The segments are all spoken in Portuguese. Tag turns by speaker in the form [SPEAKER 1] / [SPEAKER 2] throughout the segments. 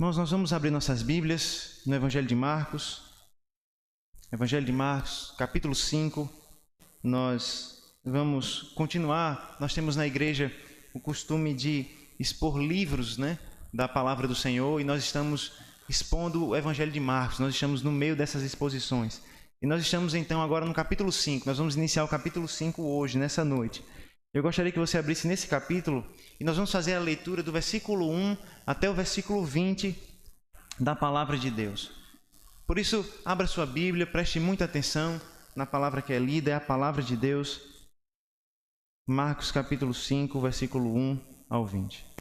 [SPEAKER 1] Irmãos, nós vamos abrir nossas Bíblias no Evangelho de Marcos. Evangelho de Marcos, capítulo 5. Nós vamos continuar. Nós temos na igreja o costume de expor livros, da palavra do Senhor, e nós estamos expondo o Evangelho de Marcos. Nós estamos no meio dessas exposições. E nós estamos então agora no capítulo 5. Nós vamos iniciar o capítulo 5 hoje, nessa noite. Eu gostaria que você abrisse nesse capítulo e nós vamos fazer a leitura do versículo 1 até o versículo 20 da palavra de Deus. Por isso, abra sua Bíblia, preste muita atenção na palavra que é lida, é a palavra de Deus. Marcos capítulo 5, versículo 1 ao 20.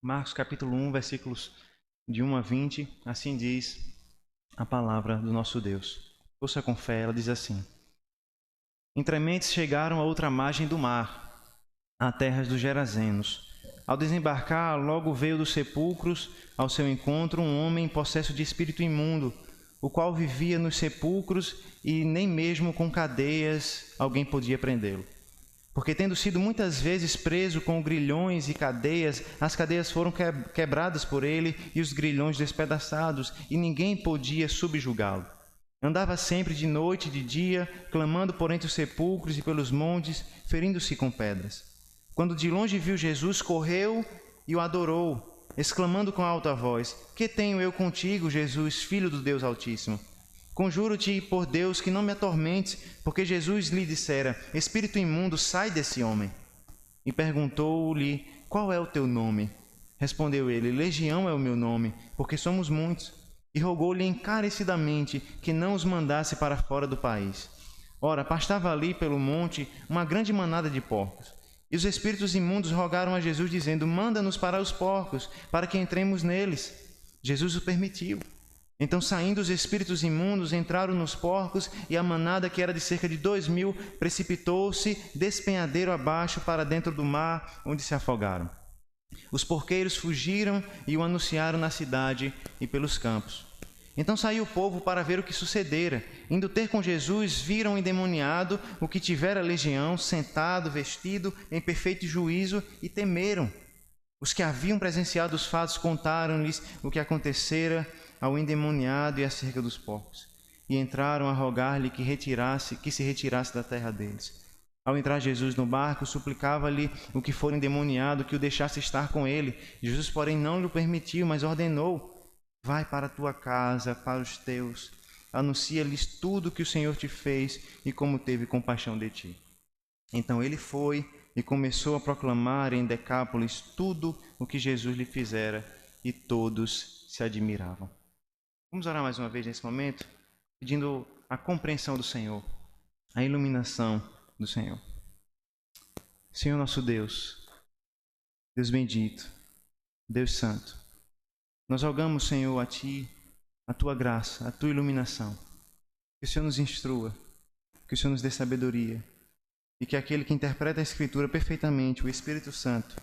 [SPEAKER 1] Marcos capítulo 1, versículos de 1 a 20, assim diz a palavra do nosso Deus. Ouça com fé, ela diz assim: Entrementes chegaram a outra margem do mar, a terras dos Gerazenos. Ao desembarcar, logo veio dos sepulcros ao seu encontro um homem possesso de espírito imundo, o qual vivia nos sepulcros e nem mesmo com cadeias alguém podia prendê-lo. Porque tendo sido muitas vezes preso com grilhões e cadeias, as cadeias foram quebradas por ele e os grilhões despedaçados, e ninguém podia subjugá-lo. Andava sempre de noite e de dia, clamando por entre os sepulcros e pelos montes, ferindo-se com pedras. Quando de longe viu Jesus, correu e o adorou, exclamando com alta voz: Que tenho eu contigo, Jesus, Filho do Deus Altíssimo? Conjuro-te por Deus que não me atormentes, porque Jesus lhe dissera: Espírito imundo, sai desse homem. E perguntou-lhe: Qual é o teu nome? Respondeu ele: Legião é o meu nome, porque somos muitos. E rogou-lhe encarecidamente que não os mandasse para fora do país. Ora, pastava ali pelo monte uma grande manada de porcos. E os espíritos imundos rogaram a Jesus, dizendo: Manda-nos para os porcos, para que entremos neles. Jesus o permitiu. Então, saindo os espíritos imundos, entraram nos porcos, e a manada, que era de cerca de 2.000, precipitou-se despenhadeiro abaixo para dentro do mar, onde se afogaram. Os porqueiros fugiram e o anunciaram na cidade e pelos campos. Então saiu o povo para ver o que sucedera. Indo ter com Jesus, viram o endemoniado, o que tivera legião, sentado, vestido, em perfeito juízo, e temeram. Os que haviam presenciado os fatos contaram-lhes o que acontecera ao endemoniado e acerca dos porcos, e entraram a rogar-lhe que se retirasse da terra deles. Ao entrar Jesus no barco, suplicava-lhe o que fora endemoniado que o deixasse estar com ele. Jesus, porém, não lhe permitiu, mas ordenou: Vai para a tua casa, para os teus, anuncia-lhes tudo o que o Senhor te fez e como teve compaixão de ti. Então ele foi e começou a proclamar em Decápolis tudo o que Jesus lhe fizera, e todos se admiravam. Vamos orar mais uma vez nesse momento, pedindo a compreensão do Senhor, a iluminação do Senhor. Senhor nosso Deus, Deus bendito, Deus santo, nós rogamos, Senhor, a Ti, a Tua graça, a Tua iluminação, que o Senhor nos instrua, que o Senhor nos dê sabedoria, e que aquele que interpreta a Escritura perfeitamente, o Espírito Santo,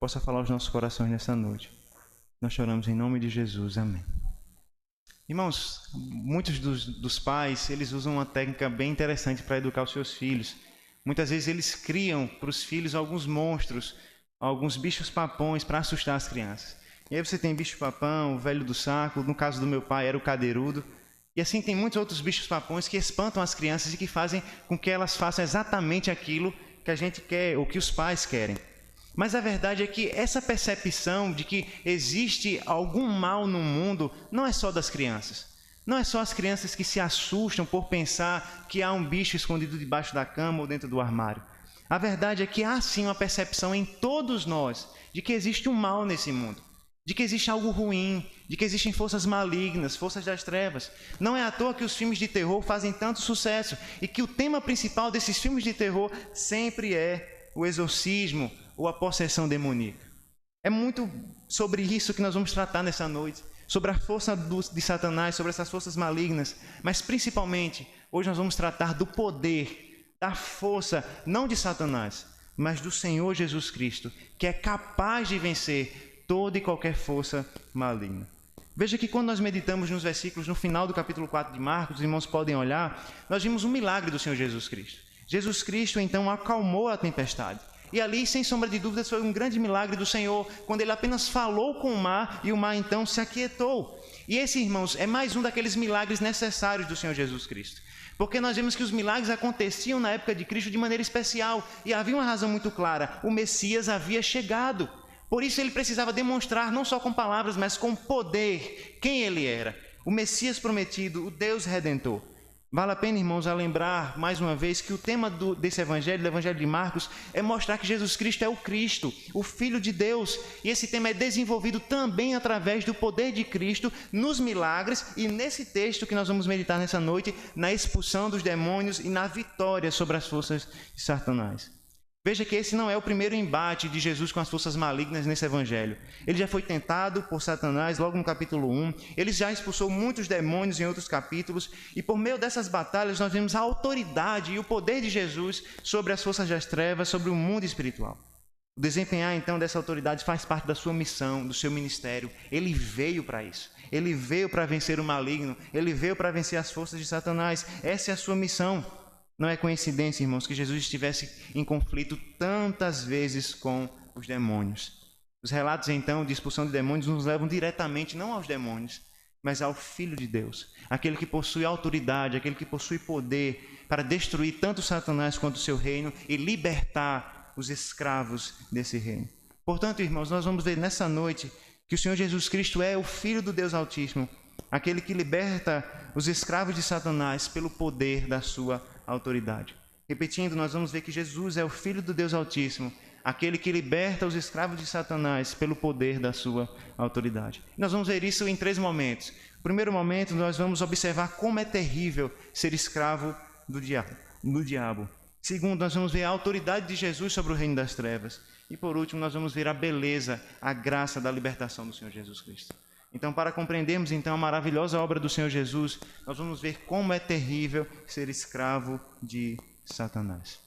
[SPEAKER 1] possa falar aos nossos corações nessa noite. Nós choramos em nome de Jesus. Amém. Irmãos, muitos dos pais, eles usam uma técnica bem interessante para educar os seus filhos. Muitas vezes eles criam para os filhos alguns monstros, alguns bichos papões para assustar as crianças. E aí você tem bicho papão, o velho do saco, no caso do meu pai era o cadeirudo. E assim tem muitos outros bichos papões que espantam as crianças e que fazem com que elas façam exatamente aquilo que a gente quer, ou que os pais querem. Mas a verdade é que essa percepção de que existe algum mal no mundo não é só das crianças. Não é só as crianças que se assustam por pensar que há um bicho escondido debaixo da cama ou dentro do armário. A verdade é que há sim uma percepção em todos nós de que existe um mal nesse mundo, de que existe algo ruim, de que existem forças malignas, forças das trevas. Não é à toa que os filmes de terror fazem tanto sucesso e que o tema principal desses filmes de terror sempre é o exorcismo ou a possessão demoníaca. É muito sobre isso que nós vamos tratar nessa noite, sobre a força de Satanás, sobre essas forças malignas, mas principalmente, hoje nós vamos tratar do poder, da força, não de Satanás, mas do Senhor Jesus Cristo, que é capaz de vencer toda e qualquer força maligna. Veja que quando nós meditamos nos versículos, no final do capítulo 4 de Marcos, os irmãos podem olhar, nós vimos um milagre do Senhor Jesus Cristo. Jesus Cristo, então, acalmou a tempestade. E ali, sem sombra de dúvidas, foi um grande milagre do Senhor, quando Ele apenas falou com o mar e o mar, então, se aquietou. E esse, irmãos, é mais um daqueles milagres necessários do Senhor Jesus Cristo. Porque nós vemos que os milagres aconteciam na época de Cristo de maneira especial. E havia uma razão muito clara: o Messias havia chegado. Por isso ele precisava demonstrar, não só com palavras, mas com poder, quem ele era. O Messias prometido, o Deus Redentor. Vale a pena, irmãos, a lembrar, mais uma vez, que o tema desse evangelho, do evangelho de Marcos, é mostrar que Jesus Cristo é o Cristo, o Filho de Deus. E esse tema é desenvolvido também através do poder de Cristo nos milagres e nesse texto que nós vamos meditar nessa noite, na expulsão dos demônios e na vitória sobre as forças de Satanás. Veja que esse não é o primeiro embate de Jesus com as forças malignas nesse evangelho. Ele já foi tentado por Satanás logo no capítulo 1. Ele já expulsou muitos demônios em outros capítulos. E por meio dessas batalhas nós vemos a autoridade e o poder de Jesus sobre as forças das trevas, sobre o mundo espiritual. O desempenhar então dessa autoridade faz parte da sua missão, do seu ministério. Ele veio para isso. Ele veio para vencer o maligno. Ele veio para vencer as forças de Satanás. Essa é a sua missão. Não é coincidência, irmãos, que Jesus estivesse em conflito tantas vezes com os demônios. Os relatos, então, de expulsão de demônios nos levam diretamente não aos demônios, mas ao Filho de Deus, aquele que possui autoridade, aquele que possui poder para destruir tanto Satanás quanto o seu reino e libertar os escravos desse reino. Portanto, irmãos, nós vamos ver nessa noite que o Senhor Jesus Cristo é o Filho do Deus Altíssimo, aquele que liberta os escravos de Satanás pelo poder da sua autoridade. Repetindo, nós vamos ver que Jesus é o Filho do Deus Altíssimo, aquele que liberta os escravos de Satanás pelo poder da sua autoridade. Nós vamos ver isso em 3 momentos. No primeiro momento, nós vamos observar como é terrível ser escravo do diabo. Segundo, nós vamos ver a autoridade de Jesus sobre o reino das trevas. E por último, nós vamos ver a beleza, a graça da libertação do Senhor Jesus Cristo. Então, para compreendermos então a maravilhosa obra do Senhor Jesus, nós vamos ver como é terrível ser escravo de Satanás.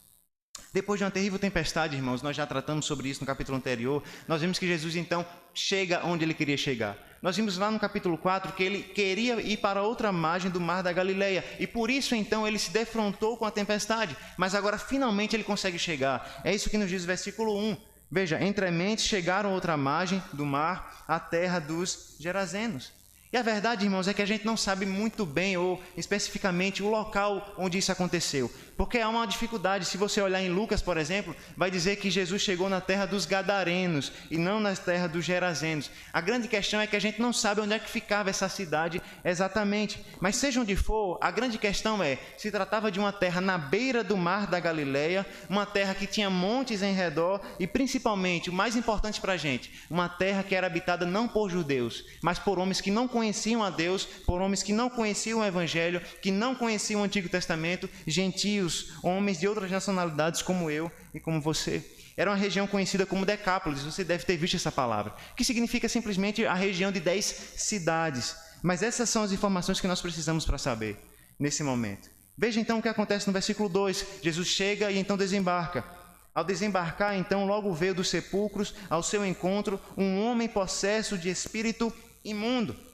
[SPEAKER 1] Depois de uma terrível tempestade, irmãos, nós já tratamos sobre isso no capítulo anterior, nós vimos que Jesus então chega onde ele queria chegar. Nós vimos lá no capítulo 4 que ele queria ir para outra margem do mar da Galileia e por isso então ele se defrontou com a tempestade, mas agora finalmente ele consegue chegar. É isso que nos diz o versículo 1. Veja, entrementes chegaram a outra margem do mar, a terra dos Gerazenos. E a verdade, irmãos, é que a gente não sabe muito bem ou especificamente o local onde isso aconteceu. Porque há uma dificuldade. Se você olhar em Lucas, por exemplo, vai dizer que Jesus chegou na terra dos Gadarenos e não na terra dos Gerazenos. A grande questão é que a gente não sabe onde é que ficava essa cidade exatamente. Mas seja onde for, a grande questão é, se tratava de uma terra na beira do mar da Galileia, uma terra que tinha montes em redor e principalmente, o mais importante para a gente, uma terra que era habitada não por judeus, mas por homens que não conheciam a Deus, por homens que não conheciam o Evangelho, que não conheciam o Antigo Testamento, gentios, homens de outras nacionalidades como eu e como você. Era uma região conhecida como Decápolis, você deve ter visto essa palavra, que significa simplesmente a região de 10 cidades. Mas essas são as informações que nós precisamos para saber nesse momento. Veja então o que acontece no versículo 2. Jesus chega e então desembarca. Ao desembarcar, então, logo veio dos sepulcros ao seu encontro um homem possesso de espírito imundo.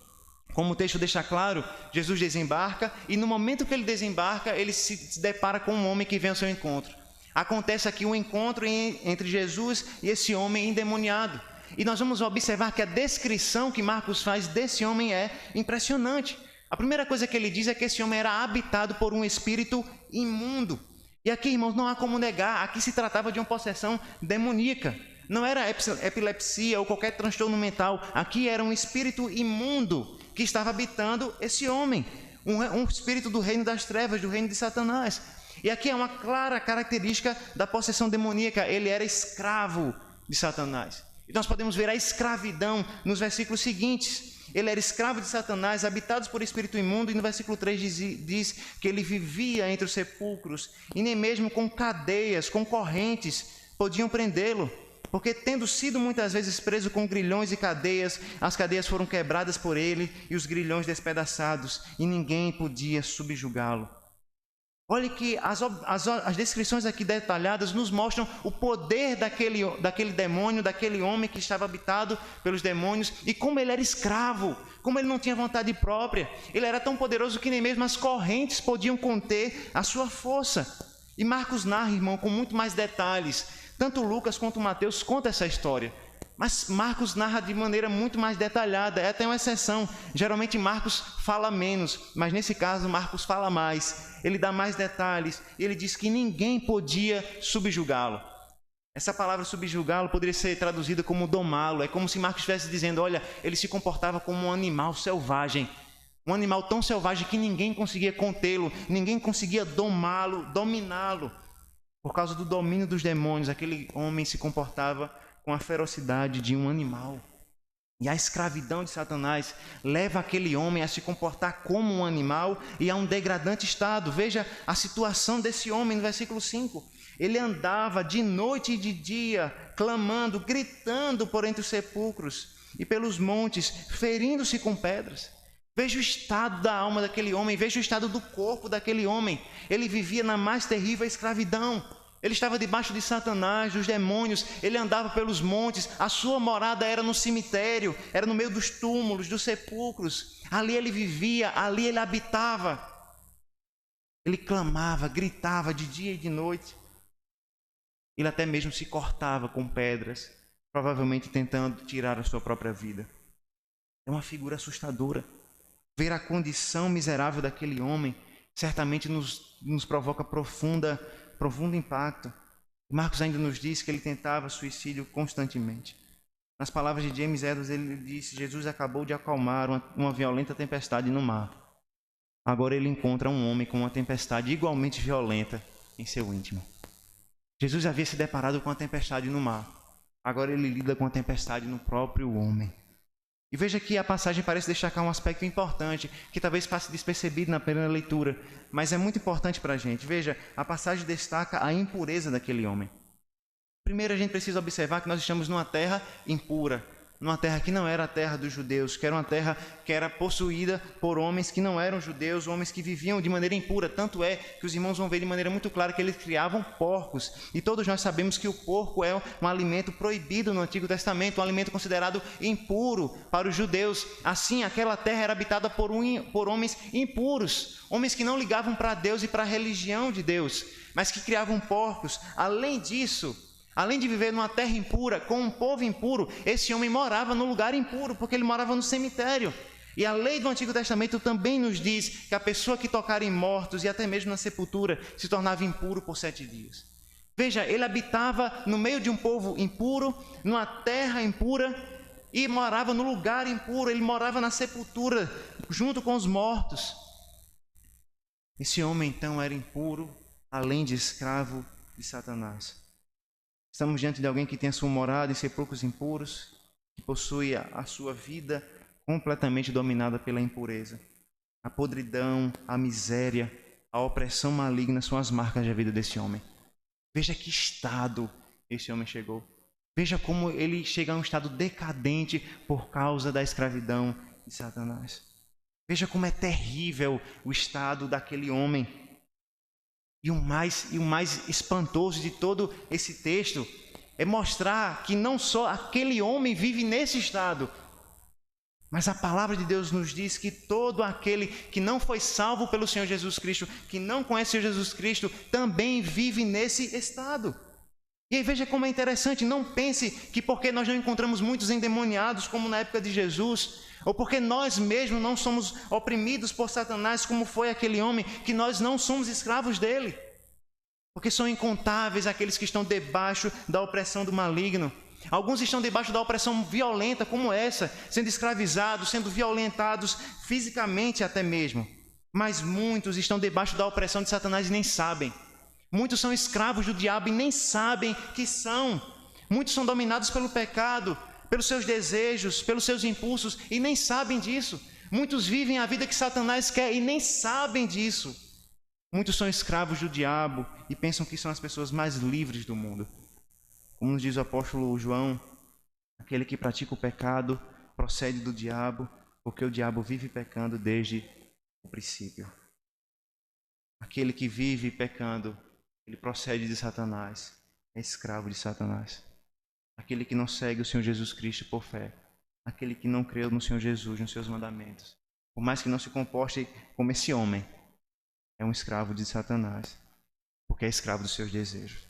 [SPEAKER 1] Como o texto deixa claro, Jesus desembarca e no momento que ele desembarca, ele se depara com um homem que vem ao seu encontro. Acontece aqui um encontro entre Jesus e esse homem endemoniado. E nós vamos observar que a descrição que Marcos faz desse homem é impressionante. A primeira coisa que ele diz é que esse homem era habitado por um espírito imundo. E aqui, irmãos, não há como negar, aqui se tratava de uma possessão demoníaca. Não era epilepsia ou qualquer transtorno mental, aqui era um espírito imundo que estava habitando esse homem, um espírito do reino das trevas, do reino de Satanás. E aqui é uma clara característica da possessão demoníaca, ele era escravo de Satanás. E nós podemos ver a escravidão nos versículos seguintes. Ele era escravo de Satanás, habitado por espírito imundo, e no versículo 3 diz que ele vivia entre os sepulcros, e nem mesmo com cadeias, com correntes, podiam prendê-lo. Porque tendo sido muitas vezes preso com grilhões e cadeias, as cadeias foram quebradas por ele e os grilhões despedaçados, e ninguém podia subjugá-lo. Olhe que as descrições aqui detalhadas nos mostram o poder daquele demônio, daquele homem que estava habitado pelos demônios, e como ele era escravo, como ele não tinha vontade própria. Ele era tão poderoso que nem mesmo as correntes podiam conter a sua força. E Marcos narra, irmão, com muito mais detalhes. Tanto Lucas quanto Mateus contam essa história. Mas Marcos narra de maneira muito mais detalhada, é até uma exceção. Geralmente Marcos fala menos, mas nesse caso Marcos fala mais. Ele dá mais detalhes, e ele diz que ninguém podia subjugá-lo. Essa palavra subjugá-lo poderia ser traduzida como domá-lo. É como se Marcos estivesse dizendo, olha, ele se comportava como um animal selvagem. Um animal tão selvagem que ninguém conseguia contê-lo, ninguém conseguia domá-lo, dominá-lo. Por causa do domínio dos demônios, aquele homem se comportava com a ferocidade de um animal. E a escravidão de Satanás leva aquele homem a se comportar como um animal e a um degradante estado. Veja a situação desse homem no versículo 5. Ele andava de noite e de dia, clamando, gritando por entre os sepulcros e pelos montes, ferindo-se com pedras. Veja o estado da alma daquele homem, veja o estado do corpo daquele homem. Ele vivia na mais terrível escravidão. Ele estava debaixo de Satanás, dos demônios, ele andava pelos montes, a sua morada era no cemitério, era no meio dos túmulos, dos sepulcros. Ali ele vivia, ali ele habitava. Ele clamava, gritava de dia e de noite. Ele até mesmo se cortava com pedras, provavelmente tentando tirar a sua própria vida. É uma figura assustadora. Ver a condição miserável daquele homem certamente nos provoca profundo impacto. Marcos ainda nos diz que ele tentava suicídio constantemente. Nas palavras de James Edwards, ele disse: Jesus acabou de acalmar uma violenta tempestade no mar. Agora ele encontra um homem com uma tempestade igualmente violenta em seu íntimo. Jesus havia se deparado com a tempestade no mar. Agora ele lida com a tempestade no próprio homem. E veja que a passagem parece destacar um aspecto importante, que talvez passe despercebido na primeira leitura, mas é muito importante para a gente. Veja, a passagem destaca a impureza daquele homem. Primeiro a gente precisa observar que nós estamos numa terra impura, numa terra que não era a terra dos judeus, que era uma terra que era possuída por homens que não eram judeus, homens que viviam de maneira impura. Tanto é que os irmãos vão ver de maneira muito clara que eles criavam porcos. E todos nós sabemos que o porco é um alimento proibido no Antigo Testamento, um alimento considerado impuro para os judeus. Assim, aquela terra era habitada por homens impuros, homens que não ligavam para Deus e para a religião de Deus, mas que criavam porcos. Além disso, além de viver numa terra impura, com um povo impuro, esse homem morava num lugar impuro, porque ele morava no cemitério. E a lei do Antigo Testamento também nos diz que a pessoa que tocar em mortos e até mesmo na sepultura se tornava impuro por 7 dias. Veja, ele habitava no meio de um povo impuro, numa terra impura, e morava no lugar impuro, ele morava na sepultura, junto com os mortos. Esse homem então era impuro, além de escravo de Satanás. Estamos diante de alguém que tem a sua morada em sepulcros impuros, que possui a sua vida completamente dominada pela impureza. A podridão, a miséria, a opressão maligna são as marcas da vida desse homem. Veja que estado esse homem chegou. Veja como ele chega a um estado decadente por causa da escravidão de Satanás. Veja como é terrível o estado daquele homem. E o mais espantoso de todo esse texto é mostrar que não só aquele homem vive nesse estado, mas a palavra de Deus nos diz que todo aquele que não foi salvo pelo Senhor Jesus Cristo, que não conhece o Senhor Jesus Cristo, também vive nesse estado. E aí veja como é interessante, não pense que porque nós não encontramos muitos endemoniados como na época de Jesus, ou porque nós mesmos não somos oprimidos por Satanás como foi aquele homem, que nós não somos escravos dele. Porque são incontáveis aqueles que estão debaixo da opressão do maligno. Alguns estão debaixo da opressão violenta como essa, sendo escravizados, sendo violentados fisicamente até mesmo. Mas muitos estão debaixo da opressão de Satanás e nem sabem. Muitos são escravos do diabo e nem sabem que são. Muitos são dominados pelo pecado, pelos seus desejos, pelos seus impulsos e nem sabem disso. Muitos vivem a vida que Satanás quer e nem sabem disso. Muitos são escravos do diabo e pensam que são as pessoas mais livres do mundo. Como nos diz o apóstolo João, aquele que pratica o pecado procede do diabo, porque o diabo vive pecando desde o princípio. Aquele que vive pecando, ele procede de Satanás, é escravo de Satanás. Aquele que não segue o Senhor Jesus Cristo por fé, aquele que não creu no Senhor Jesus, nos seus mandamentos, por mais que não se comporte como esse homem, é um escravo de Satanás, porque é escravo dos seus desejos.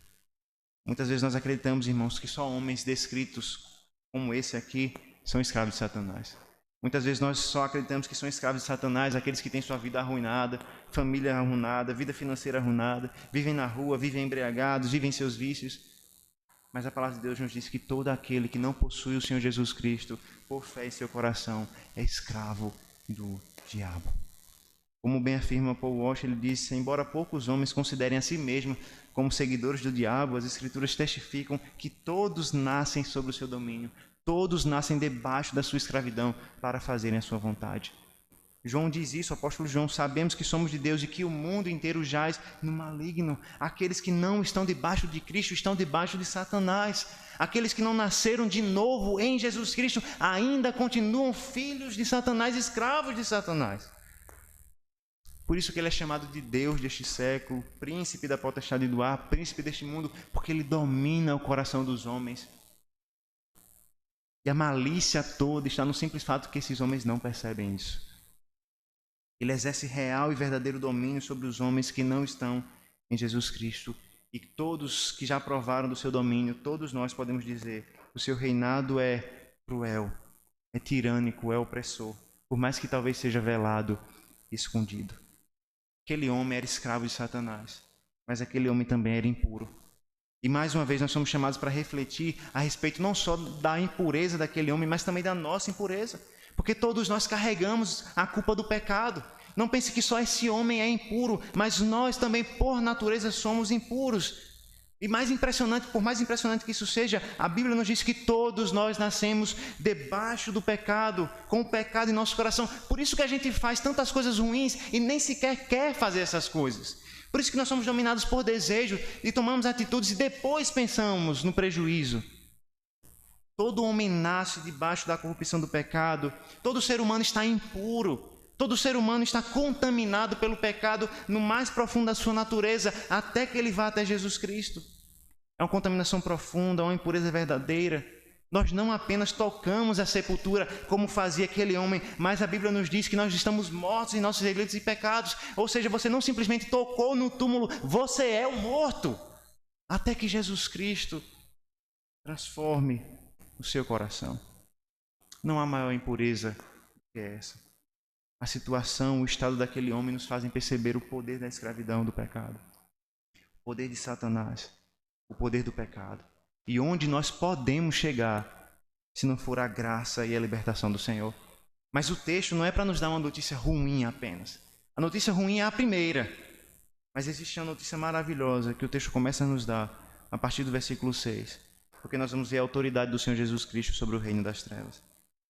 [SPEAKER 1] Muitas vezes nós acreditamos, irmãos, que só homens descritos como esse aqui são escravos de Satanás. Muitas vezes nós só acreditamos que são escravos de Satanás aqueles que têm sua vida arruinada, família arruinada, vida financeira arruinada, vivem na rua, vivem embriagados, vivem seus vícios. Mas a palavra de Deus nos diz que todo aquele que não possui o Senhor Jesus Cristo por fé em seu coração é escravo do diabo. Como bem afirma Paul Walsh, ele disse: embora poucos homens considerem a si mesmos como seguidores do diabo, as Escrituras testificam que todos nascem sob o seu domínio, todos nascem debaixo da sua escravidão para fazerem a sua vontade. João diz isso, o apóstolo João: sabemos que somos de Deus e que o mundo inteiro jaz no maligno. Aqueles que não estão debaixo de Cristo estão debaixo de Satanás. Aqueles que não nasceram de novo em Jesus Cristo ainda continuam filhos de Satanás, escravos de Satanás. Por isso que ele é chamado de Deus deste século, príncipe da potestade do ar, príncipe deste mundo, porque ele domina o coração dos homens. E a malícia toda está no simples fato que esses homens não percebem isso. Ele exerce real e verdadeiro domínio sobre os homens que não estão em Jesus Cristo. E todos que já provaram do seu domínio, todos nós podemos dizer: o seu reinado é cruel, é tirânico, é opressor, por mais que talvez seja velado e escondido. Aquele homem era escravo de Satanás, mas aquele homem também era impuro. E mais uma vez nós somos chamados para refletir a respeito não só da impureza daquele homem, mas também da nossa impureza. Porque todos nós carregamos a culpa do pecado. Não pense que só esse homem é impuro, mas nós também, por natureza, somos impuros. E mais impressionante, por mais impressionante que isso seja, a Bíblia nos diz que todos nós nascemos debaixo do pecado, com o pecado em nosso coração. Por isso que a gente faz tantas coisas ruins e nem sequer quer fazer essas coisas. Por isso que nós somos dominados por desejo e tomamos atitudes e depois pensamos no prejuízo. Todo homem nasce debaixo da corrupção do pecado. Todo ser humano está impuro. Todo ser humano está contaminado pelo pecado no mais profundo da sua natureza, até que ele vá até Jesus Cristo. É uma contaminação profunda, uma impureza verdadeira. Nós não apenas tocamos a sepultura como fazia aquele homem, mas a Bíblia nos diz que nós estamos mortos em nossos delitos e pecados. Ou seja, você não simplesmente tocou no túmulo, você é um morto. Até que Jesus Cristo transforme o seu coração. Não há maior impureza que essa. A situação, o estado daquele homem nos fazem perceber o poder da escravidão do pecado, o poder de Satanás, o poder do pecado. E onde nós podemos chegar se não for a graça e a libertação do Senhor. Mas o texto não é para nos dar uma notícia ruim apenas. A notícia ruim é a primeira. Mas existe uma notícia maravilhosa que o texto começa a nos dar a partir do versículo 6. Porque nós vamos ver a autoridade do Senhor Jesus Cristo sobre o reino das trevas.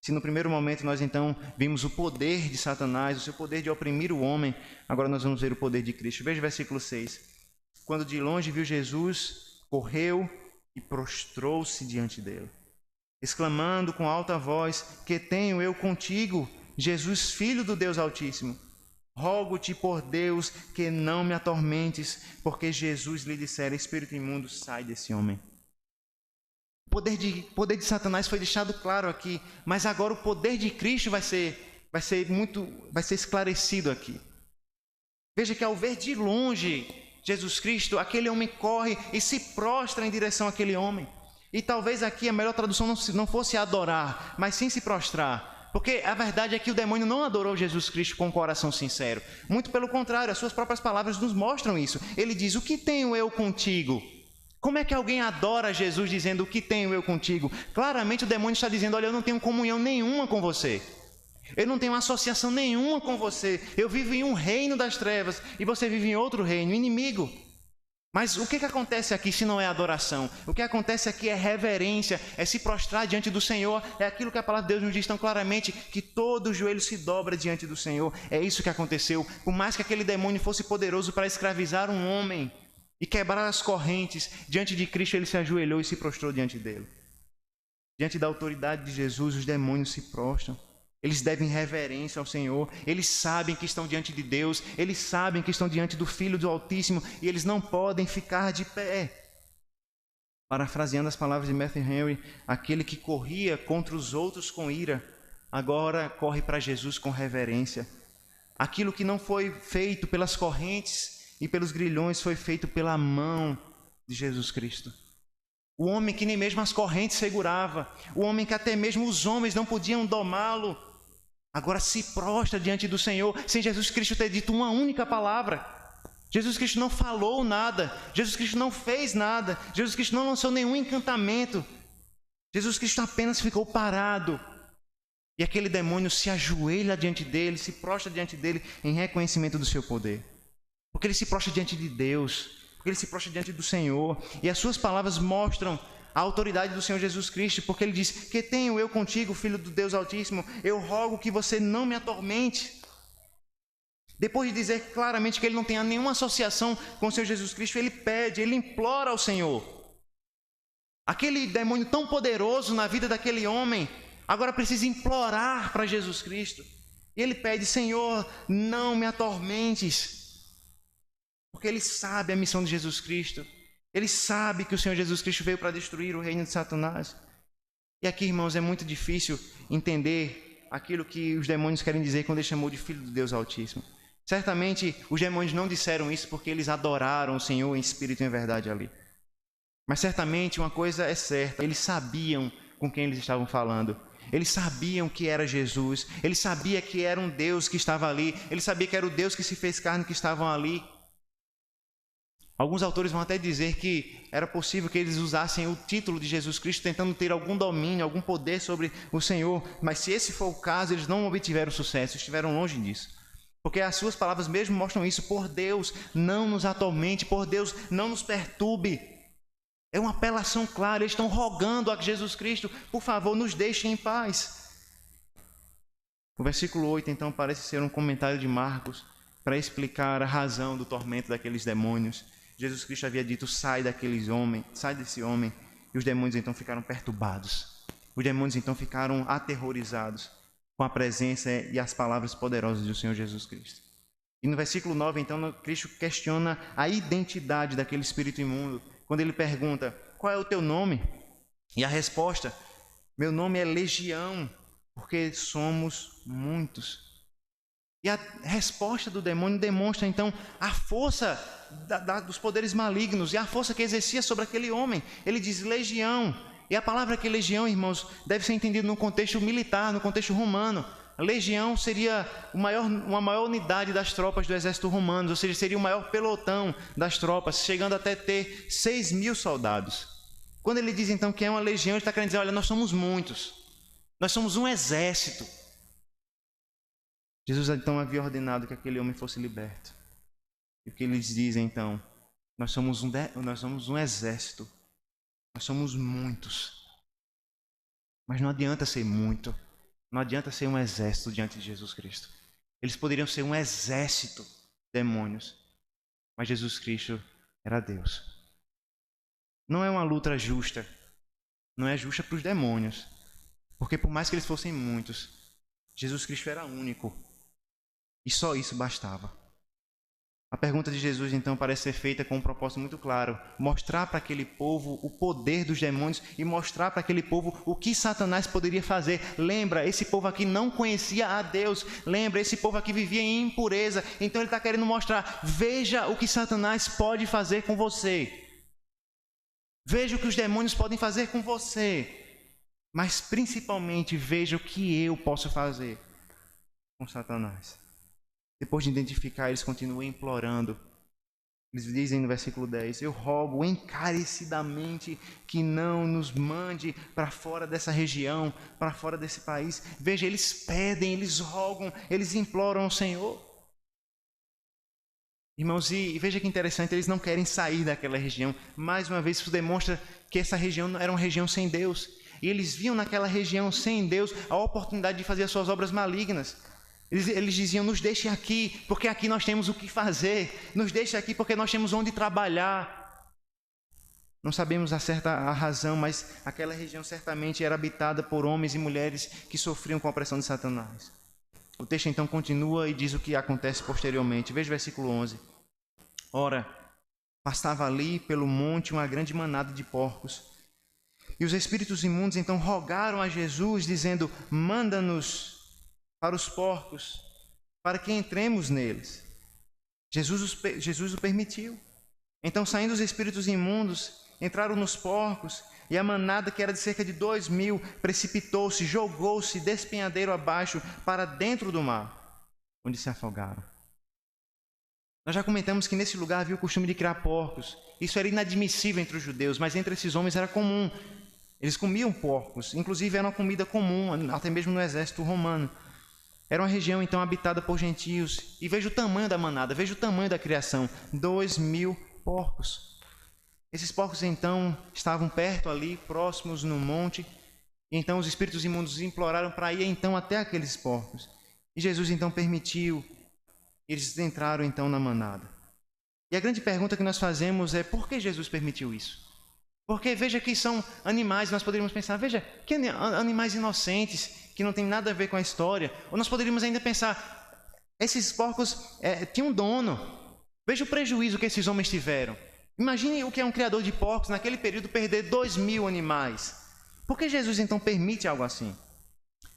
[SPEAKER 1] Se no primeiro momento nós então vimos o poder de Satanás, o seu poder de oprimir o homem, agora nós vamos ver o poder de Cristo. Veja o versículo 6. Quando de longe viu Jesus, correu e prostrou-se diante dele, exclamando com alta voz: que tenho eu contigo, Jesus, Filho do Deus Altíssimo? Rogo-te por Deus que não me atormentes, porque Jesus lhe dissera: espírito imundo, sai desse homem. O poder de Satanás foi deixado claro aqui, mas agora o poder de Cristo vai ser esclarecido aqui. Veja que ao ver de longe Jesus Cristo, aquele homem corre e se prostra em direção àquele homem. E talvez aqui a melhor tradução não fosse adorar, mas sim se prostrar. Porque a verdade é que o demônio não adorou Jesus Cristo com um coração sincero. Muito pelo contrário, as suas próprias palavras nos mostram isso. Ele diz: o que tenho eu contigo? Como é que alguém adora Jesus dizendo: o que tenho eu contigo? Claramente o demônio está dizendo: olha, eu não tenho comunhão nenhuma com você. Eu não tenho associação nenhuma com você. Eu vivo em um reino das trevas e você vive em outro reino, inimigo. Mas o que acontece aqui se não é adoração? O que acontece aqui é reverência, é se prostrar diante do Senhor. É aquilo que a palavra de Deus nos diz tão claramente, que todo joelho se dobra diante do Senhor. É isso que aconteceu. Por mais que aquele demônio fosse poderoso para escravizar um homem e quebrar as correntes, diante de Cristo ele se ajoelhou e se prostrou diante dele. Diante da autoridade de Jesus, os demônios se prostram. Eles devem reverência ao Senhor, eles sabem que estão diante de Deus, eles sabem que estão diante do Filho do Altíssimo e eles não podem ficar de pé. Parafraseando as palavras de Matthew Henry, aquele que corria contra os outros com ira, agora corre para Jesus com reverência. Aquilo que não foi feito pelas correntes e pelos grilhões foi feito pela mão de Jesus Cristo. O homem que nem mesmo as correntes segurava, o homem que até mesmo os homens não podiam domá-lo, agora se prostra diante do Senhor, sem Jesus Cristo ter dito uma única palavra. Jesus Cristo não falou nada, Jesus Cristo não fez nada, Jesus Cristo não lançou nenhum encantamento. Jesus Cristo apenas ficou parado. E aquele demônio se ajoelha diante dele, se prostra diante dele em reconhecimento do seu poder. Porque ele se prostra diante de Deus, porque ele se prostra diante do Senhor. E as suas palavras mostram a autoridade do Senhor Jesus Cristo, porque ele diz: que tenho eu contigo, Filho do Deus Altíssimo, eu rogo que você não me atormente. Depois de dizer claramente que ele não tem nenhuma associação com o Senhor Jesus Cristo, ele pede, ele implora ao Senhor. Aquele demônio tão poderoso na vida daquele homem, agora precisa implorar para Jesus Cristo. E ele pede: Senhor, não me atormentes. Porque ele sabe a missão de Jesus Cristo. Ele sabe que o Senhor Jesus Cristo veio para destruir o reino de Satanás. E aqui, irmãos, é muito difícil entender aquilo que os demônios querem dizer quando ele chamou de Filho do Deus Altíssimo. Certamente, os demônios não disseram isso porque eles adoraram o Senhor em espírito e em verdade ali. Mas certamente uma coisa é certa, eles sabiam com quem eles estavam falando. Eles sabiam que era Jesus, eles sabiam que era um Deus que estava ali, eles sabiam que era o Deus que se fez carne que estavam ali. Alguns autores vão até dizer que era possível que eles usassem o título de Jesus Cristo tentando ter algum domínio, algum poder sobre o Senhor. Mas se esse for o caso, eles não obtiveram sucesso, estiveram longe disso. Porque as suas palavras mesmo mostram isso: por Deus, não nos atormente, por Deus, não nos perturbe. É uma apelação clara, eles estão rogando a Jesus Cristo: por favor, nos deixe em paz. O versículo 8, então, parece ser um comentário de Marcos para explicar a razão do tormento daqueles demônios. Jesus Cristo havia dito: sai desse homem. E os demônios então ficaram perturbados. Os demônios então ficaram aterrorizados com a presença e as palavras poderosas do Senhor Jesus Cristo. E no versículo 9, então, Cristo questiona a identidade daquele espírito imundo, quando ele pergunta: qual é o teu nome? E a resposta: meu nome é Legião, porque somos muitos. E a resposta do demônio demonstra, então, a força dos poderes malignos e a força que exercia sobre aquele homem. Ele diz legião. E a palavra que legião, irmãos, deve ser entendida no contexto militar, no contexto romano. A legião seria uma maior unidade das tropas do exército romano, ou seja, seria o maior pelotão das tropas, chegando até ter 6.000 soldados. Quando ele diz, então, que é uma legião, ele está querendo dizer: olha, nós somos muitos. Nós somos um exército. Jesus então havia ordenado que aquele homem fosse liberto. E o que eles dizem então? Nós somos um exército. Nós somos muitos. Mas não adianta ser muito. Não adianta ser um exército diante de Jesus Cristo. Eles poderiam ser um exército de demônios. Mas Jesus Cristo era Deus. Não é uma luta justa. Não é justa para os demônios. Porque por mais que eles fossem muitos, Jesus Cristo era único. E só isso bastava. A pergunta de Jesus, então, parece ser feita com um propósito muito claro: mostrar para aquele povo o poder dos demônios e mostrar para aquele povo o que Satanás poderia fazer. Lembra, esse povo aqui não conhecia a Deus. Lembra, esse povo aqui vivia em impureza. Então ele está querendo mostrar: veja o que Satanás pode fazer com você. Veja o que os demônios podem fazer com você. Mas principalmente veja o que eu posso fazer com Satanás. Depois de identificar, eles continuam implorando. Eles dizem no versículo 10: eu rogo encarecidamente que não nos mande para fora dessa região, para fora desse país. Veja, eles pedem, eles rogam, eles imploram ao Senhor. Irmãos, e veja que interessante, eles não querem sair daquela região. Mais uma vez, isso demonstra que essa região era uma região sem Deus. E eles viam naquela região sem Deus a oportunidade de fazer as suas obras malignas. Eles diziam: nos deixem aqui, porque aqui nós temos o que fazer. Nos deixem aqui, porque nós temos onde trabalhar. Não sabemos a razão, mas aquela região certamente era habitada por homens e mulheres que sofriam com a opressão de Satanás. O texto então continua e diz o que acontece posteriormente. Veja o versículo 11. Ora, passava ali pelo monte uma grande manada de porcos. E os espíritos imundos então rogaram a Jesus, dizendo: manda-nos para os porcos, para que entremos neles. Jesus o permitiu. Então, saindo os espíritos imundos, entraram nos porcos, e a manada, que era de cerca de 2.000, precipitou-se, jogou-se despenhadeiro abaixo para dentro do mar, onde se afogaram. Nós já comentamos que nesse lugar havia o costume de criar porcos. Isso era inadmissível entre os judeus, mas entre esses homens era comum. Eles comiam porcos, inclusive era uma comida comum, até mesmo no exército romano. Era uma região então habitada por gentios. E veja o tamanho da manada, veja o tamanho da criação: 2.000 porcos. Esses porcos então estavam perto ali, próximos no monte. E então os espíritos imundos imploraram para ir então até aqueles porcos. E Jesus então permitiu. Eles entraram então na manada. E a grande pergunta que nós fazemos é: por que Jesus permitiu isso? Porque veja que são animais, nós poderíamos pensar, veja, que animais inocentes, que não tem nada a ver com a história. Ou nós poderíamos ainda pensar, esses porcos tinham um dono. Veja o prejuízo que esses homens tiveram. Imagine o que é um criador de porcos naquele período perder 2.000 animais. Por que Jesus então permite algo assim?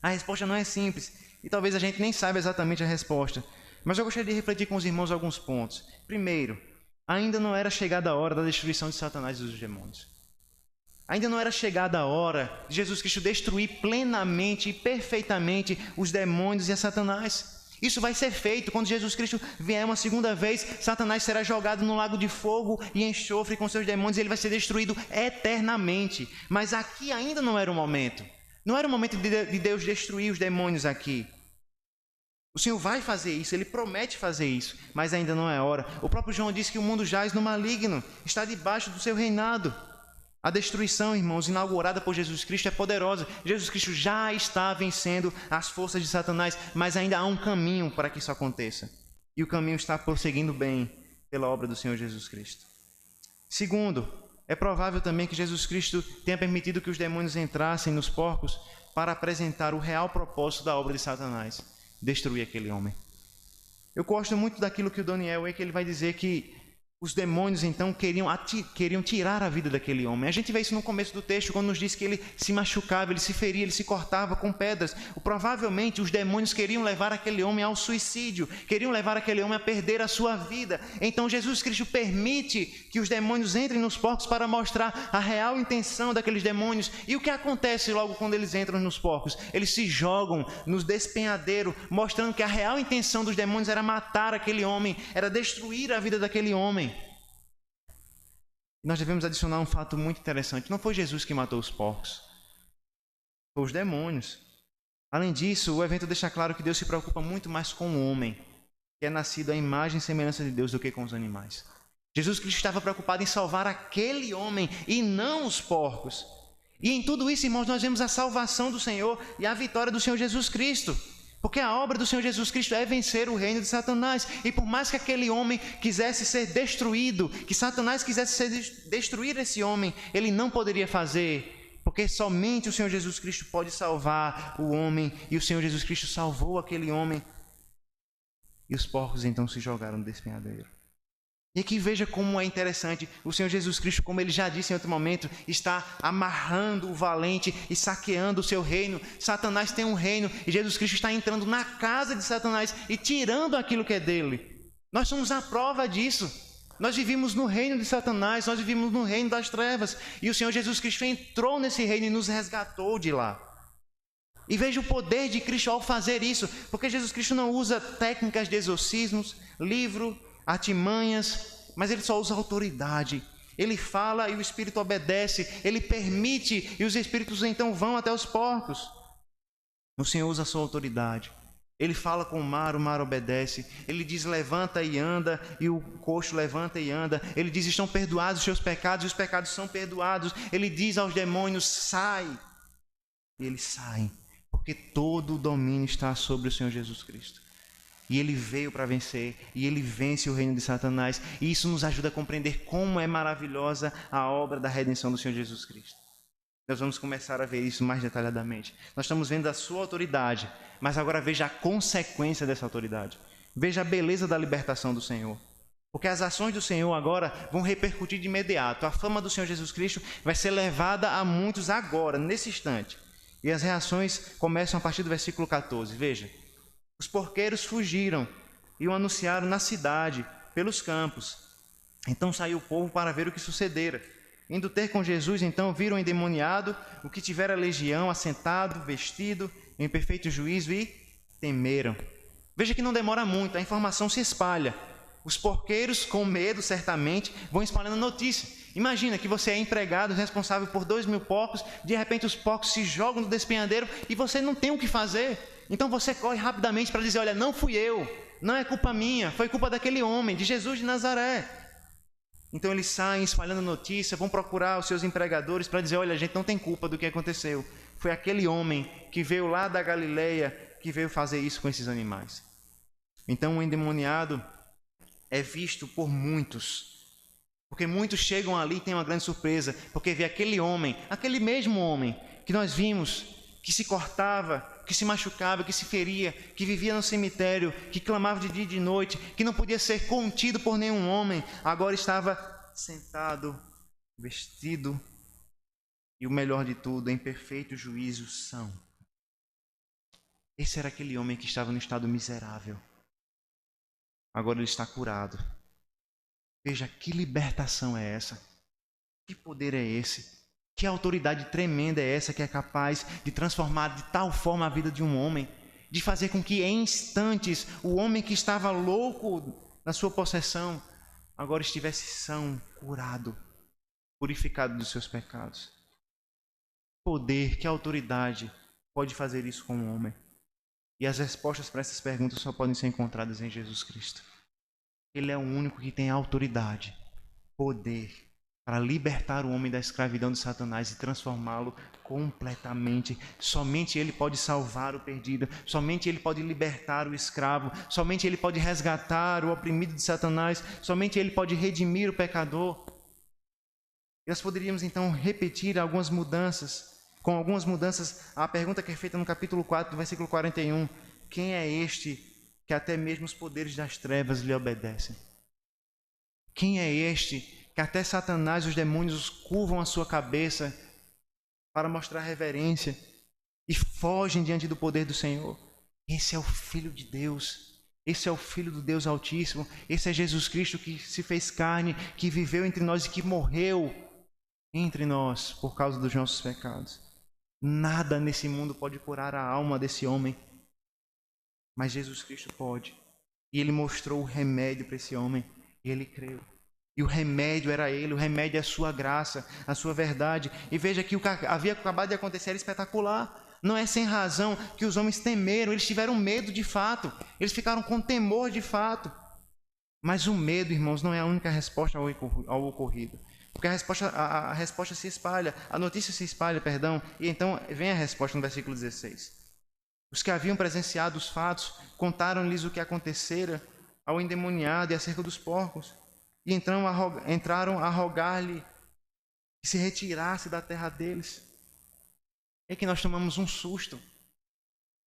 [SPEAKER 1] A resposta não é simples, e talvez a gente nem saiba exatamente a resposta. Mas eu gostaria de refletir com os irmãos alguns pontos. Primeiro, ainda não era chegada a hora da destruição de Satanás e dos demônios. Ainda não era chegada a hora de Jesus Cristo destruir plenamente e perfeitamente os demônios e a Satanás. Isso vai ser feito quando Jesus Cristo vier uma segunda vez. Satanás será jogado no lago de fogo e enxofre com seus demônios e ele vai ser destruído eternamente. Mas aqui ainda não era o momento. Não era o momento de Deus destruir os demônios aqui. O Senhor vai fazer isso, Ele promete fazer isso, mas ainda não é a hora. O próprio João diz que o mundo jaz no maligno, está debaixo do seu reinado. A destruição, irmãos, inaugurada por Jesus Cristo é poderosa. Jesus Cristo já está vencendo as forças de Satanás, mas ainda há um caminho para que isso aconteça. E o caminho está prosseguindo bem pela obra do Senhor Jesus Cristo. Segundo, é provável também que Jesus Cristo tenha permitido que os demônios entrassem nos porcos para apresentar o real propósito da obra de Satanás: destruir aquele homem. Eu gosto muito daquilo que o Daniel que ele vai dizer que os demônios então queriam tirar a vida daquele homem. A gente vê isso no começo do texto, quando nos diz que ele se machucava, ele se feria, ele se cortava com pedras. Provavelmente os demônios queriam levar aquele homem ao suicídio, queriam levar aquele homem a perder a sua vida. Então Jesus Cristo permite que os demônios entrem nos porcos para mostrar a real intenção daqueles demônios. E o que acontece logo quando eles entram nos porcos? Eles se jogam nos despenhadeiro, mostrando que a real intenção dos demônios era matar aquele homem, era destruir a vida daquele homem. Nós devemos adicionar um fato muito interessante: não foi Jesus que matou os porcos, foi os demônios. Além disso, o evento deixa claro que Deus se preocupa muito mais com o homem, que é nascido à imagem e semelhança de Deus, do que com os animais. Jesus Cristo estava preocupado em salvar aquele homem e não os porcos. E em tudo isso, irmãos, nós vemos a salvação do Senhor e a vitória do Senhor Jesus Cristo. Porque a obra do Senhor Jesus Cristo é vencer o reino de Satanás. E por mais que aquele homem quisesse ser destruído, que Satanás quisesse destruir esse homem, ele não poderia fazer. Porque somente o Senhor Jesus Cristo pode salvar o homem. E o Senhor Jesus Cristo salvou aquele homem. E os porcos então se jogaram no despenhadeiro. E aqui veja como é interessante, o Senhor Jesus Cristo, como ele já disse em outro momento, está amarrando o valente e saqueando o seu reino. Satanás tem um reino e Jesus Cristo está entrando na casa de Satanás e tirando aquilo que é dele. Nós somos a prova disso. Nós vivimos no reino de Satanás, nós vivimos no reino das trevas. E o Senhor Jesus Cristo entrou nesse reino e nos resgatou de lá. E veja o poder de Cristo ao fazer isso, porque Jesus Cristo não usa técnicas de exorcismos, livro, artimanhas, mas ele só usa autoridade. Ele fala e o Espírito obedece, ele permite e os Espíritos então vão até os porcos. O Senhor usa a sua autoridade. Ele fala com o mar obedece. Ele diz: levanta e anda, e o coxo levanta e anda. Ele diz: estão perdoados os seus pecados, e os pecados são perdoados. Ele diz aos demônios: sai. E eles saem, porque todo o domínio está sobre o Senhor Jesus Cristo. E ele veio para vencer, e ele vence o reino de Satanás. E isso nos ajuda a compreender como é maravilhosa a obra da redenção do Senhor Jesus Cristo. Nós vamos começar a ver isso mais detalhadamente. Nós estamos vendo a sua autoridade, mas agora veja a consequência dessa autoridade. Veja a beleza da libertação do Senhor. Porque as ações do Senhor agora vão repercutir de imediato. A fama do Senhor Jesus Cristo vai ser levada a muitos agora, nesse instante. E as reações começam a partir do versículo 14. Veja. Os porqueiros fugiram e o anunciaram na cidade, pelos campos. Então saiu o povo para ver o que sucedera. Indo ter com Jesus, então viram o endemoniado, o que tivera legião, assentado, vestido, em perfeito juízo, e temeram. Veja que não demora muito, a informação se espalha. Os porqueiros, com medo, certamente, vão espalhando notícia. Imagina que você é empregado, responsável por 2.000 porcos, de repente os porcos se jogam no despenhadeiro e você não tem o que fazer. Então você corre rapidamente para dizer, olha, não fui eu, não é culpa minha, foi culpa daquele homem, de Jesus de Nazaré. Então eles saem espalhando notícia, vão procurar os seus empregadores para dizer, olha, a gente não tem culpa do que aconteceu. Foi aquele homem que veio lá da Galileia que veio fazer isso com esses animais. Então o endemoniado é visto por muitos. Porque muitos chegam ali e têm uma grande surpresa, porque vê aquele homem, aquele mesmo homem que nós vimos, que se cortava, que se machucava, que se feria, que vivia no cemitério, que clamava de dia e de noite, que não podia ser contido por nenhum homem, agora estava sentado, vestido e, o melhor de tudo, em perfeito juízo são. Esse era aquele homem que estava no estado miserável. Agora ele está curado. Veja que libertação é essa, que poder é esse, que autoridade tremenda é essa que é capaz de transformar de tal forma a vida de um homem, de fazer com que em instantes o homem que estava louco na sua possessão agora estivesse são, curado, purificado dos seus pecados. Poder, que autoridade pode fazer isso com um homem? E as respostas para essas perguntas só podem ser encontradas em Jesus Cristo. Ele é o único que tem autoridade, poder, para libertar o homem da escravidão de Satanás e transformá-lo completamente. Somente Ele pode salvar o perdido, somente Ele pode libertar o escravo, somente Ele pode resgatar o oprimido de Satanás, somente Ele pode redimir o pecador. E nós poderíamos então repetir algumas mudanças, com algumas mudanças, a pergunta que é feita no capítulo 4, do versículo 41, quem é este que até mesmo os poderes das trevas lhe obedecem? Quem é este que até Satanás e os demônios curvam a sua cabeça para mostrar reverência e fogem diante do poder do Senhor? Esse é o Filho de Deus, esse é o Filho do Deus Altíssimo, esse é Jesus Cristo que se fez carne, que viveu entre nós e que morreu entre nós por causa dos nossos pecados. Nada nesse mundo pode curar a alma desse homem, mas Jesus Cristo pode. E Ele mostrou o remédio para esse homem, e ele creu. E o remédio era Ele, o remédio é a sua graça, a sua verdade. E veja que o que havia acabado de acontecer era espetacular. Não é sem razão que os homens temeram, eles tiveram medo de fato, eles ficaram com temor de fato. Mas o medo, irmãos, não é a única resposta ao ocorrido. Porque a resposta se espalha, a notícia se espalha, perdão. E então vem a resposta no versículo 16. Os que haviam presenciado os fatos contaram-lhes o que acontecera ao endemoniado e acerca dos porcos. E entraram a rogar-lhe que se retirasse da terra deles. É que nós tomamos um susto,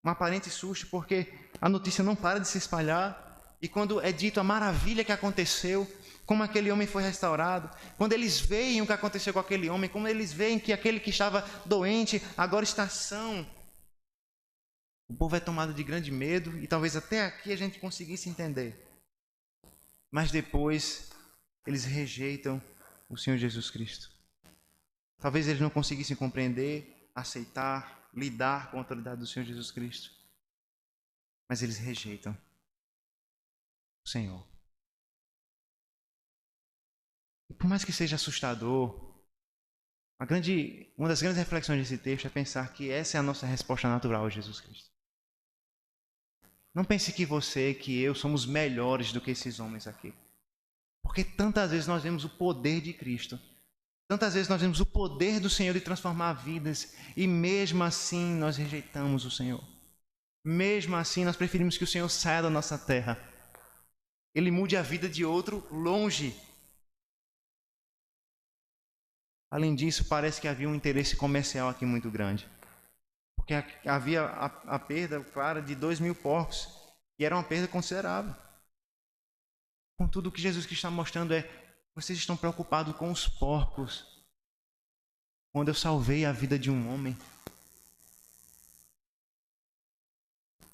[SPEAKER 1] um aparente susto, porque a notícia não para de se espalhar. E quando é dito a maravilha que aconteceu, como aquele homem foi restaurado, quando eles veem o que aconteceu com aquele homem, como eles veem que aquele que estava doente agora está são, o povo é tomado de grande medo e talvez até aqui a gente conseguisse entender. Mas depois eles rejeitam o Senhor Jesus Cristo. Talvez eles não conseguissem compreender, aceitar, lidar com a autoridade do Senhor Jesus Cristo. Mas eles rejeitam o Senhor. E por mais que seja assustador, uma das grandes reflexões desse texto é pensar que essa é a nossa resposta natural a Jesus Cristo. Não pense que você, que eu, somos melhores do que esses homens aqui. Porque tantas vezes nós vemos o poder de Cristo. Tantas vezes nós vemos o poder do Senhor de transformar vidas. E mesmo assim nós rejeitamos o Senhor. Mesmo assim, nós preferimos que o Senhor saia da nossa terra. Ele mude a vida de outro longe. Além disso, parece que havia um interesse comercial aqui muito grande. Porque havia a perda clara de 2.000 porcos. E era uma perda considerável. Contudo, o que Jesus Cristo está mostrando é: vocês estão preocupados com os porcos, quando eu salvei a vida de um homem.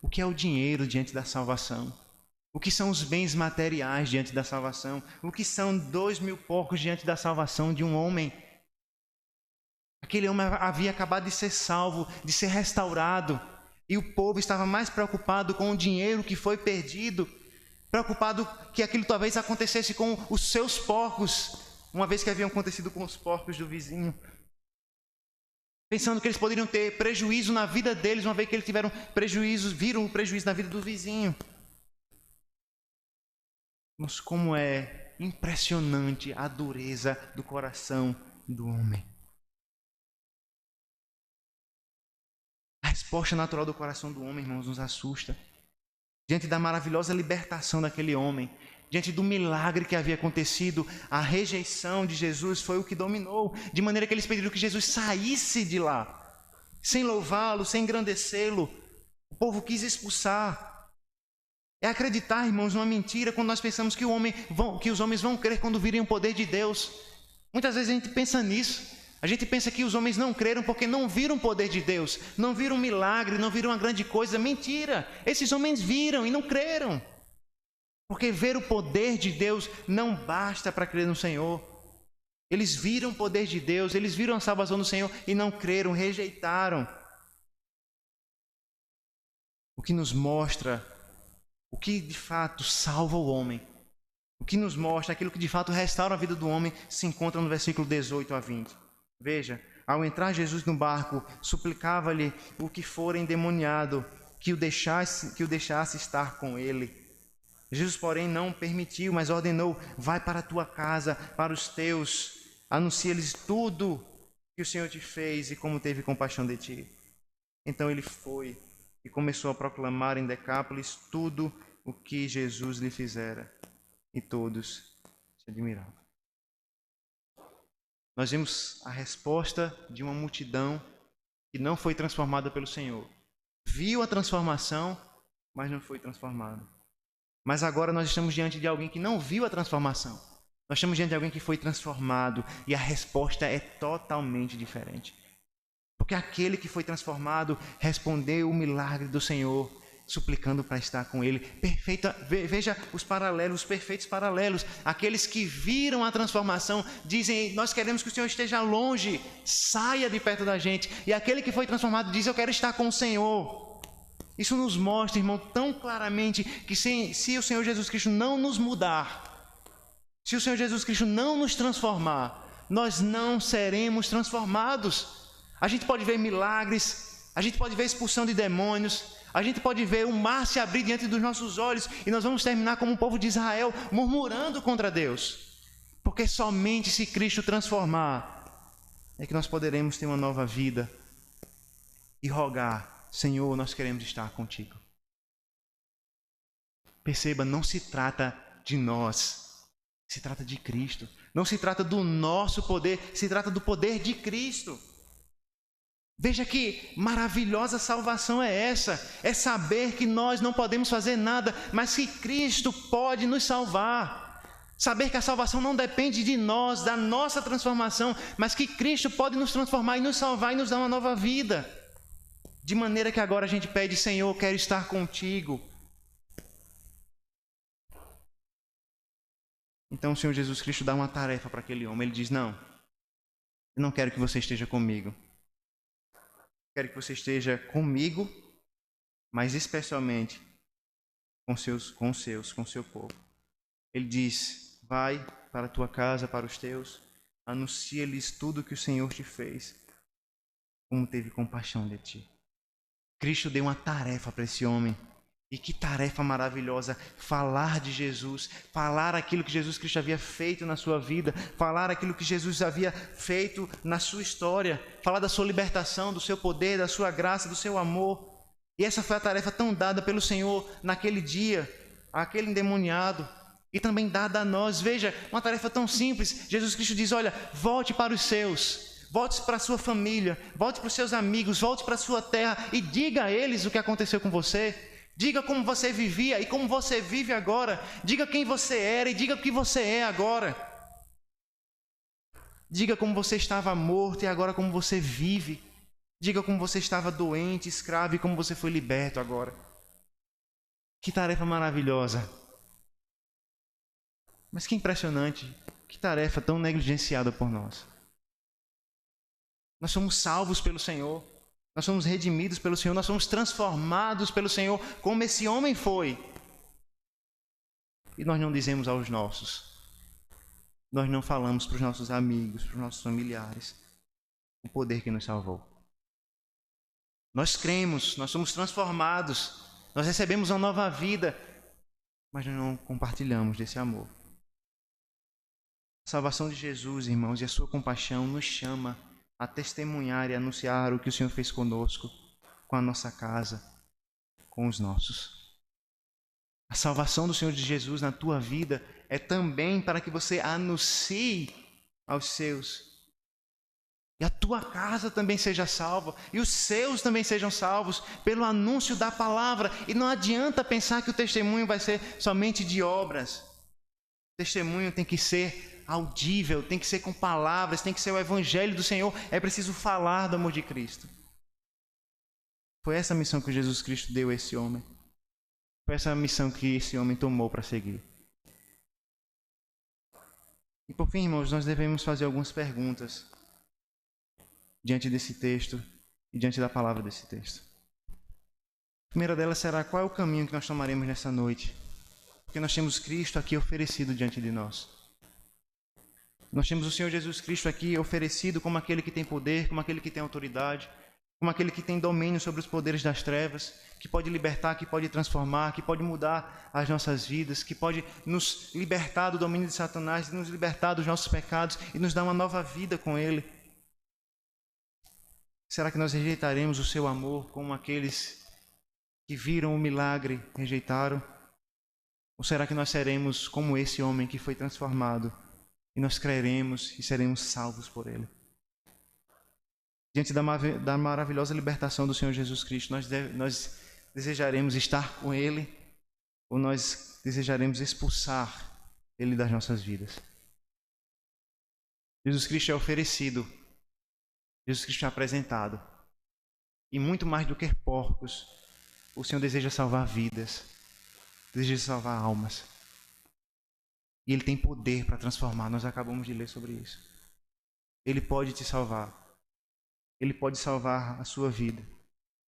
[SPEAKER 1] O que é o dinheiro diante da salvação? O que são os bens materiais diante da salvação? O que são 2.000 porcos diante da salvação de um homem? Aquele homem havia acabado de ser salvo, de ser restaurado. E o povo estava mais preocupado com o dinheiro que foi perdido, preocupado que aquilo talvez acontecesse com os seus porcos, uma vez que havia acontecido com os porcos do vizinho. Pensando que eles poderiam ter prejuízo na vida deles, uma vez que eles tiveram prejuízo, viram o prejuízo na vida do vizinho. Mas como é impressionante a dureza do coração do homem. A resposta natural do coração do homem, irmãos, nos assusta. Diante da maravilhosa libertação daquele homem, diante do milagre que havia acontecido, a rejeição de Jesus foi o que dominou, de maneira que eles pediram que Jesus saísse de lá, sem louvá-lo, sem engrandecê-lo. O povo quis expulsar. É acreditar, irmãos, numa mentira quando nós pensamos que os homens vão crer quando virem o poder de Deus. Muitas vezes a gente pensa nisso. A gente pensa que os homens não creram porque não viram o poder de Deus, não viram um milagre, não viram uma grande coisa. Mentira! Esses homens viram e não creram. Porque ver o poder de Deus não basta para crer no Senhor. Eles viram o poder de Deus, eles viram a salvação do Senhor e não creram, rejeitaram. O que nos mostra o que de fato salva o homem, o que nos mostra aquilo que de fato restaura a vida do homem, se encontra no versículo 18 a 20. Veja, ao entrar Jesus no barco, suplicava-lhe o que fora endemoniado que o deixasse estar com ele. Jesus, porém, não permitiu, mas ordenou: vai para a tua casa, para os teus, anuncia-lhes tudo que o Senhor te fez e como teve compaixão de ti. Então ele foi e começou a proclamar em Decápolis tudo o que Jesus lhe fizera, e todos se admiravam. Nós vimos a resposta de uma multidão que não foi transformada pelo Senhor. Viu a transformação, mas não foi transformada. Mas agora nós estamos diante de alguém que não viu a transformação. Nós estamos diante de alguém que foi transformado, e a resposta é totalmente diferente. Porque aquele que foi transformado respondeu o milagre do Senhor, suplicando para estar com ele. Veja os paralelos, os perfeitos paralelos. Aqueles que viram a transformação dizem: nós queremos que o Senhor esteja longe, saia de perto da gente. E aquele que foi transformado diz: eu quero estar com o Senhor. Isso nos mostra, irmão, tão claramente que se o Senhor Jesus Cristo não nos mudar, se o Senhor Jesus Cristo não nos transformar, nós não seremos transformados. A gente pode ver milagres, a gente pode ver expulsão de demônios, a gente pode ver o mar se abrir diante dos nossos olhos e nós vamos terminar como o povo de Israel, murmurando contra Deus. Porque somente se Cristo transformar é que nós poderemos ter uma nova vida e rogar: Senhor, nós queremos estar contigo. Perceba, não se trata de nós, se trata de Cristo. Não se trata do nosso poder, se trata do poder de Cristo. Veja que maravilhosa salvação é essa. É saber que nós não podemos fazer nada, mas que Cristo pode nos salvar. Saber que a salvação não depende de nós, da nossa transformação, mas que Cristo pode nos transformar e nos salvar e nos dar uma nova vida. De maneira que agora a gente pede: Senhor, eu quero estar contigo. Então o Senhor Jesus Cristo dá uma tarefa para aquele homem. Ele diz: não, eu não quero que você esteja comigo. Quero que você esteja comigo, mas especialmente com seu povo. Ele diz: vai para a tua casa, para os teus, anuncia-lhes tudo que o Senhor te fez, como teve compaixão de ti. Cristo deu uma tarefa para esse homem. E que tarefa maravilhosa, falar de Jesus, falar aquilo que Jesus Cristo havia feito na sua vida, falar aquilo que Jesus havia feito na sua história, falar da sua libertação, do seu poder, da sua graça, do seu amor. E essa foi a tarefa tão dada pelo Senhor naquele dia, àquele endemoniado, e também dada a nós. Veja, uma tarefa tão simples. Jesus Cristo diz, olha, volte para os seus, volte para a sua família, volte para os seus amigos, volte para a sua terra e diga a eles o que aconteceu com você. Diga como você vivia e como você vive agora. Diga quem você era e diga o que você é agora. Diga como você estava morto e agora como você vive. Diga como você estava doente, escravo e como você foi liberto agora. Que tarefa maravilhosa. Mas que impressionante. Que tarefa tão negligenciada por nós. Nós somos salvos pelo Senhor. Nós somos redimidos pelo Senhor. Nós somos transformados pelo Senhor, como esse homem foi. E nós não dizemos aos nossos. Nós não falamos para os nossos amigos, para os nossos familiares, o poder que nos salvou. Nós cremos, nós somos transformados, nós recebemos uma nova vida, mas nós não compartilhamos desse amor. A salvação de Jesus, irmãos, e a sua compaixão nos chama a testemunhar e anunciar o que o Senhor fez conosco, com a nossa casa, com os nossos. A salvação do Senhor de Jesus na tua vida é também para que você anuncie aos seus. E a tua casa também seja salva, e os seus também sejam salvos pelo anúncio da palavra. E não adianta pensar que o testemunho vai ser somente de obras. O testemunho tem que ser audível, tem que ser com palavras, tem que ser o evangelho do Senhor. É preciso falar do amor de Cristo. Foi essa a missão que Jesus Cristo deu a esse homem. Foi essa a missão que esse homem tomou para seguir. E por fim, irmãos, nós devemos fazer algumas perguntas diante desse texto e diante da palavra desse texto. A primeira delas será: qual é o caminho que nós tomaremos nessa noite? Porque nós temos Cristo aqui oferecido diante de nós. Nós temos o Senhor Jesus Cristo aqui oferecido como aquele que tem poder, como aquele que tem autoridade, como aquele que tem domínio sobre os poderes das trevas, que pode libertar, que pode transformar, que pode mudar as nossas vidas, que pode nos libertar do domínio de Satanás, nos libertar dos nossos pecados e nos dar uma nova vida com Ele. Será que nós rejeitaremos o seu amor como aqueles que viram o milagre rejeitaram? Ou será que nós seremos como esse homem que foi transformado e nós creremos e seremos salvos por ele? Diante da maravilhosa libertação do Senhor Jesus Cristo, nós desejaremos estar com ele ou nós desejaremos expulsar ele das nossas vidas? Jesus Cristo é oferecido. Jesus Cristo é apresentado. E muito mais do que porcos, o Senhor deseja salvar vidas, deseja salvar almas. E Ele tem poder para transformar. Nós acabamos de ler sobre isso. Ele pode te salvar. Ele pode salvar a sua vida.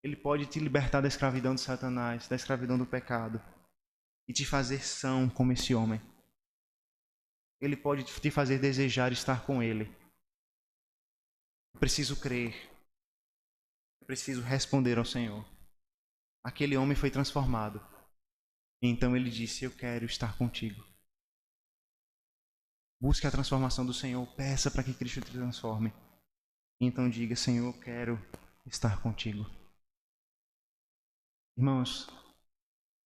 [SPEAKER 1] Ele pode te libertar da escravidão de Satanás, da escravidão do pecado, e te fazer são como esse homem. Ele pode te fazer desejar estar com Ele. Eu preciso crer. Eu preciso responder ao Senhor. Aquele homem foi transformado. E então ele disse: eu quero estar contigo. Busque a transformação do Senhor. Peça para que Cristo te transforme. E então diga: Senhor, eu quero estar contigo. Irmãos,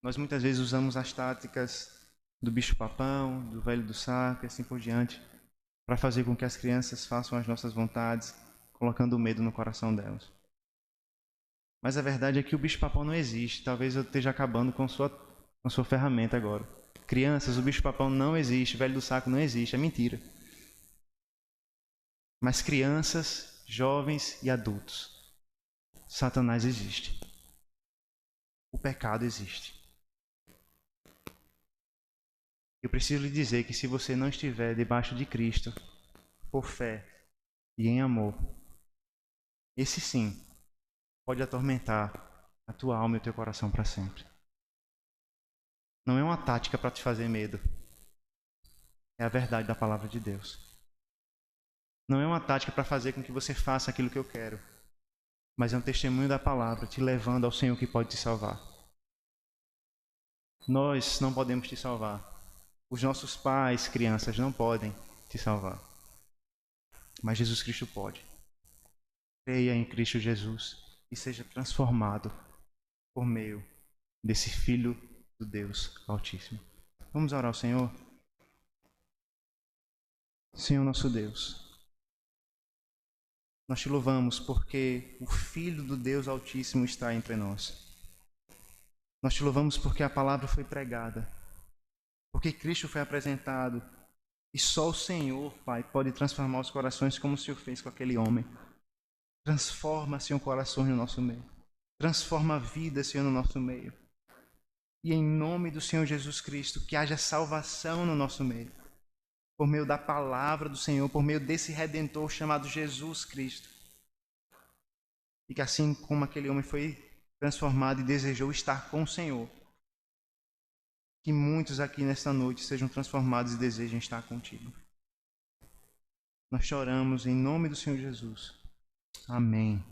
[SPEAKER 1] nós muitas vezes usamos as táticas do bicho-papão, do velho do saco e assim por diante, para fazer com que as crianças façam as nossas vontades, colocando medo no coração delas. Mas a verdade é que o bicho-papão não existe. Talvez eu esteja acabando com sua ferramenta agora. Crianças, o bicho-papão não existe, o velho do saco não existe, é mentira. Mas crianças, jovens e adultos, Satanás existe. O pecado existe. Eu preciso lhe dizer que se você não estiver debaixo de Cristo, por fé e em amor, esse sim pode atormentar a tua alma e o teu coração para sempre. Não é uma tática para te fazer medo. É a verdade da palavra de Deus. Não é uma tática para fazer com que você faça aquilo que eu quero, mas é um testemunho da palavra te levando ao Senhor que pode te salvar. Nós não podemos te salvar. Os nossos pais, crianças, não podem te salvar. Mas Jesus Cristo pode. Creia em Cristo Jesus e seja transformado. por meio desse Filho do Deus Altíssimo. Vamos orar ao Senhor? Senhor nosso Deus, nós te louvamos porque o Filho do Deus Altíssimo está entre nós. Nós te louvamos porque a palavra foi pregada, porque Cristo foi apresentado, e só o Senhor, Pai, pode transformar os corações como o Senhor fez com aquele homem. Transforma, Senhor, corações no nosso meio. Transforma a vida, Senhor, no nosso meio. E em nome do Senhor Jesus Cristo, que haja salvação no nosso meio. Por meio da palavra do Senhor, por meio desse Redentor chamado Jesus Cristo. E que assim como aquele homem foi transformado e desejou estar com o Senhor, que muitos aqui nesta noite sejam transformados e desejem estar contigo. Nós choramos em nome do Senhor Jesus. Amém.